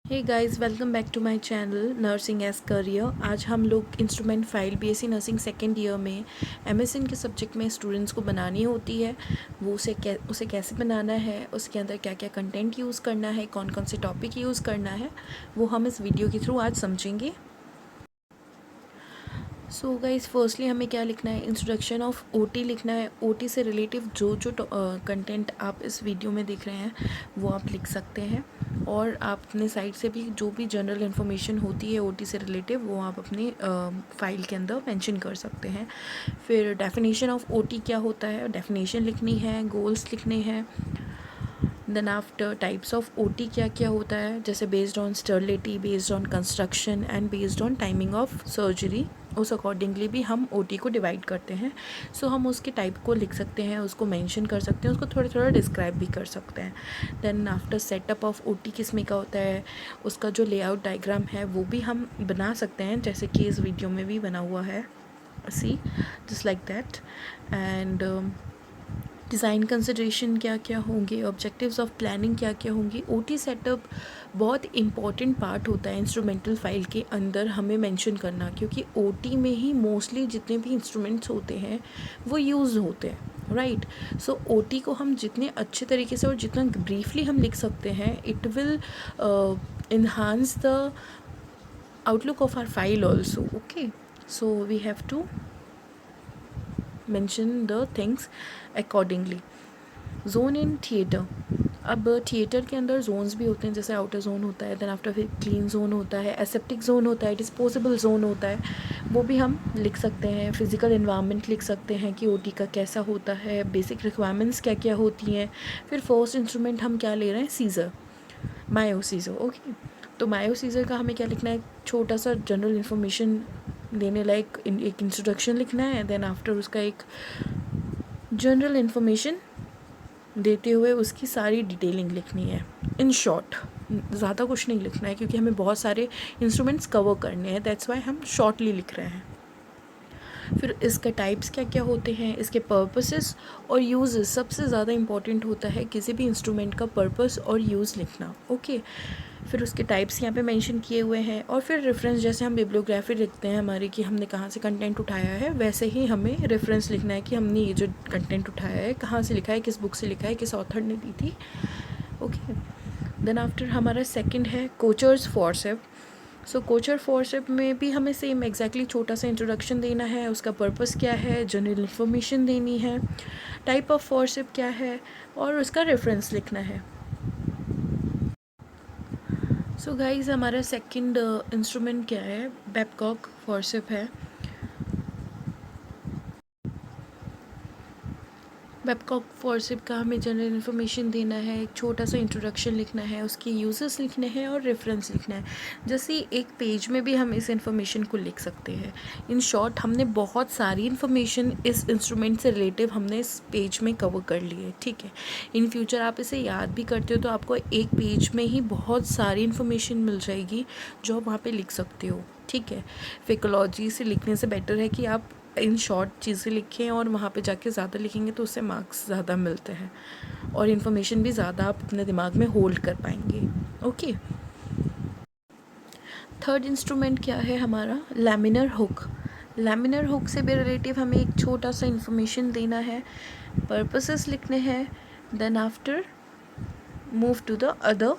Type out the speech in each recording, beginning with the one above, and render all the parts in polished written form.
Hey guys, welcome back to my channel nursing as career. आज हम लोग instrument file BSc nursing second year में MSN के subject में स्टूडेंट्स को बनानी होती है। वो उसे कैसे बनाना है, उसके अंदर क्या क्या कंटेंट यूज़ करना है, कौन कौन से टॉपिक यूज़ करना है, वो हम इस वीडियो के थ्रू आज समझेंगे। सो गाइस, फर्स्टली हमें क्या लिखना है, इंट्रोडक्शन ऑफ ओटी लिखना है। ओटी से रिलेटिव जो जो कंटेंट आप इस वीडियो में देख रहे हैं वो आप लिख सकते हैं, और आप अपने साइड से भी जो भी जनरल इन्फॉर्मेशन होती है ओटी से रिलेटिव वो आप अपनी फाइल के अंदर मेंशन कर सकते हैं। फिर डेफिनेशन ऑफ ओटी क्या होता है, डेफिनेशन लिखनी है, गोल्स लिखने हैं। Then after types of OT क्या क्या होता है, जैसे based on sterility, based on construction and based on timing of surgery, उस अकॉर्डिंगली भी हम ओटी को डिवाइड करते हैं। सो हम उसके टाइप को लिख सकते हैं, उसको मेंशन कर सकते हैं, उसको थोड़ा थोड़ा डिस्क्राइब भी कर सकते हैं। Then after setup of OT किसमें का होता है, उसका जो लेआउट डायग्राम है वो भी हम बना सकते हैं, जैसे कि इस वीडियो में भी बना हुआ है, see just like that. And design consideration क्या क्या होंगे, ऑब्जेक्टिव्स ऑफ प्लानिंग क्या क्या होंगी। ओटी सेटअप बहुत इंपॉर्टेंट पार्ट होता है इंस्ट्रूमेंटल फाइल के अंदर हमें मेंशन करना, क्योंकि ओटी में ही मोस्टली जितने भी इंस्ट्रूमेंट्स होते हैं वो यूज़ होते हैं, राइट। सो ओटी को हम जितने अच्छे तरीके से और जितना ब्रीफली हम लिख सकते हैं, it will enhance the outlook of our file also. Okay, so we have to mention the things accordingly. Zone in theatre, अब थिएटर के अंदर जोन्स भी होते हैं, जैसे आउटर जोन होता है, देन आफ्टर फिर क्लीन जोन होता है, एसेप्टिक जोन होता है, डिस्पोजेबल जोन होता है, वो भी हम लिख सकते हैं। फिज़िकल इन्वायरमेंट लिख सकते हैं कि ओटी का कैसा होता है, बेसिक रिक्वायरमेंट्स क्या क्या होती हैं। फिर फर्स्ट इंस्ट्रूमेंट हम क्या ले रहे हैं, सीज़र, मायो सीज़र। ओके, तो मायो सीज़र का हमें क्या लिखना है, छोटा सा जनरल इन्फॉर्मेशन देने लायक एक इंट्रोडक्शन लिखना है। देन आफ्टर उसका एक जनरल इन्फॉर्मेशन देते हुए उसकी सारी डिटेलिंग लिखनी है। इन शॉर्ट, ज़्यादा कुछ नहीं लिखना है, क्योंकि हमें बहुत सारे इंस्ट्रूमेंट्स कवर करने हैं, दैट्स वाई हम शॉर्टली लिख रहे हैं। फिर इसके टाइप्स क्या क्या होते हैं, इसके पर्पसेस और यूज़ेस, सबसे ज़्यादा इंपॉर्टेंट होता है किसी भी इंस्ट्रूमेंट का पर्पस और यूज़ लिखना। ओके, फिर उसके टाइप्स यहाँ पे मेंशन किए हुए हैं, और फिर रेफरेंस, जैसे हम बिब्लियोग्राफी लिखते हैं हमारी कि हमने कहाँ से कंटेंट उठाया है, वैसे ही हमें रेफरेंस लिखना है कि हमने ये जो कंटेंट उठाया है कहाँ से लिखा है, किस बुक से लिखा है, किस ऑथर ने दी थी। ओके, देन आफ्टर हमारा सेकंड है कोचर्स फॉरसेप। सो कोचर फॉरसेप में भी हमें सेम एग्जैक्टली छोटा सा इंट्रोडक्शन देना है, उसका पर्पस क्या है, जनरल इन्फॉर्मेशन देनी है, टाइप ऑफ फॉरसेप क्या है, और उसका रेफरेंस लिखना है। सो गाइस, हमारा सेकंड इंस्ट्रूमेंट क्या है, बैबकॉक फॉरसेप है। बैबकॉक फॉरसेप का हमें जनरल इन्फॉर्मेशन देना है, एक छोटा सा इंट्रोडक्शन लिखना है, उसके यूजेस लिखने हैं और रेफरेंस लिखना है। जैसे एक पेज में भी हम इस इन्फॉर्मेशन को लिख सकते हैं। इन शॉर्ट, हमने बहुत सारी इन्फॉर्मेशन इस इंस्ट्रूमेंट से रिलेटिव हमने इस पेज में कवर कर ली है, ठीक है। इन फ्यूचर आप इसे याद भी करते हो तो आपको एक पेज में ही बहुत सारी इन्फॉर्मेशन मिल जाएगी जो आप वहाँ पर लिख सकते हो, ठीक है। फिकोलॉजी से लिखने से बेटर है कि आप इन शॉर्ट चीज़ें लिखें, और वहाँ पे जाके ज़्यादा लिखेंगे तो उससे मार्क्स ज़्यादा मिलते हैं, और इन्फॉर्मेशन भी ज़्यादा आप अपने दिमाग में होल्ड कर पाएंगे। ओके, थर्ड इंस्ट्रूमेंट क्या है हमारा, लैमिनर हुक। लैमिनर हुक से भी रिलेटिव हमें एक छोटा सा इन्फॉर्मेशन देना है, पर्पसेस लिखने हैं। Then after move to the other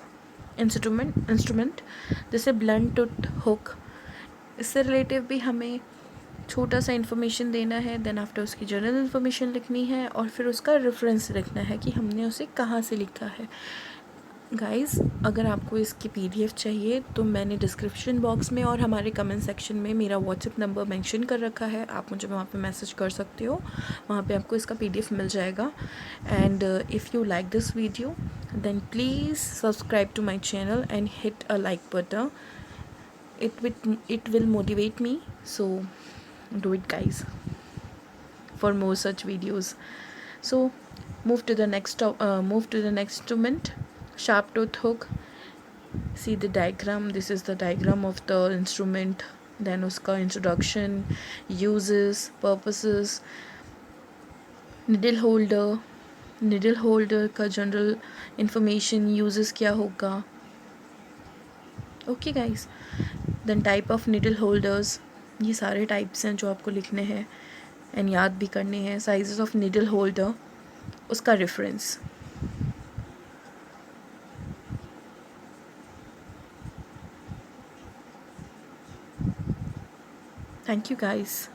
instrument जैसे ब्लंट टूथ हुक, इससे रिलेटिव भी हमें छोटा सा इन्फॉर्मेशन देना है। देन आफ्टर उसकी जनरल इन्फॉर्मेशन लिखनी है, और फिर उसका रेफरेंस लिखना है कि हमने उसे कहाँ से लिखा है। गाइस, अगर आपको इसकी पीडीएफ चाहिए तो मैंने डिस्क्रिप्शन बॉक्स में और हमारे कमेंट सेक्शन में मेरा व्हाट्सएप नंबर मेंशन कर रखा है, आप मुझे वहाँ पे मैसेज कर सकते हो, वहाँ पे आपको इसका पीडीएफ मिल जाएगा। And if you like this video then please subscribe to my channel and hit a like button, it will motivate me, so do it guys for more such videos. So move to the next instrument, sharp tooth hook. See the diagram, this is the diagram of the instrument, then uska introduction, uses, purposes, needle holder का general information, uses क्या होगा, okay guys, then type of needle holders, ये सारे types हैं जो आपको लिखने हैं एंड याद भी करने हैं. साइजेस ऑफ निडल होल्डर, उसका रेफरेंस. Thank you guys.